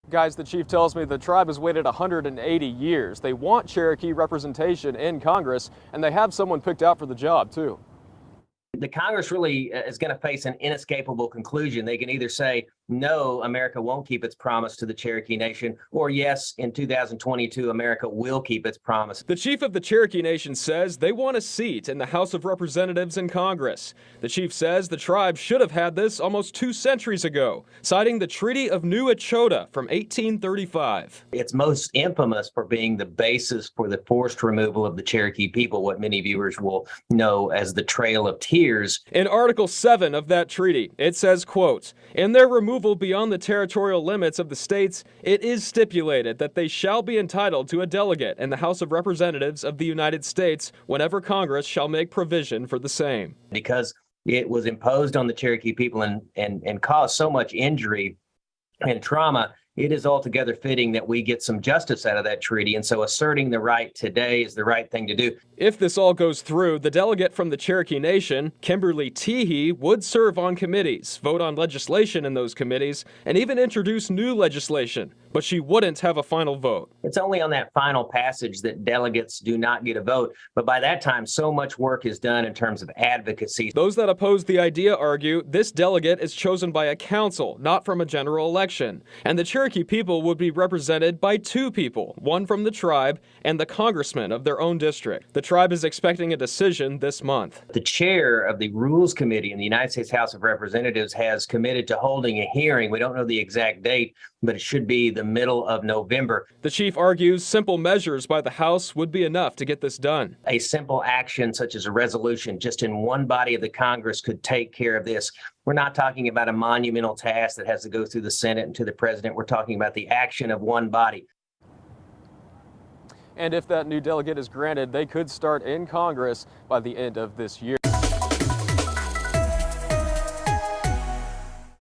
Guys, the chief tells me the tribe has waited 180 years. They want Cherokee representation in Congress, and they have someone picked out for the job, too. The Congress really is going to face an inescapable conclusion. They can either say, no, America won't keep its promise to the Cherokee Nation, or yes, in 2022, America will keep its promise. The chief of the Cherokee Nation says they want a seat in the House of Representatives and Congress. The chief says the tribe should have had this almost 2 centuries ago, citing the Treaty of New Echota from 1835. It's most infamous for being the basis for the forced removal of the Cherokee people, what many viewers will know as the Trail of Tears. In Article 7 of that treaty, it says, quote, in their removal beyond the territorial limits of the states, it is stipulated that they shall be entitled to a delegate in the House of Representatives of the United States whenever Congress shall make provision for the same. Because it was imposed on the Cherokee people and caused so much injury and trauma, it is altogether fitting that we get some justice out of that treaty. And so asserting the right today is the right thing to do. If this all goes through, the delegate from the Cherokee Nation, Kimberly Teehee, would serve on committees, vote on legislation in those committees, and even introduce new legislation. But she wouldn't have a final vote. It's only on that final passage that delegates do not get a vote. But by that time, so much work is done in terms of advocacy. Those that oppose the idea argue this delegate is chosen by a council, not from a general election. And the Cherokee people would be represented by 2 people, one from the tribe and the congressman of their own district. The tribe is expecting a decision this month. The chair of the Rules Committee in the United States House of Representatives has committed to holding a hearing. We don't know the exact date, but it should be the middle of November. The chief argues simple measures by the House would be enough to get this done. A simple action such as a resolution just in one body of the Congress could take care of this. We're not talking about a monumental task that has to go through the Senate and to the president. We're talking about the action of one body. And if that new delegate is granted, they could start in Congress by the end of this year.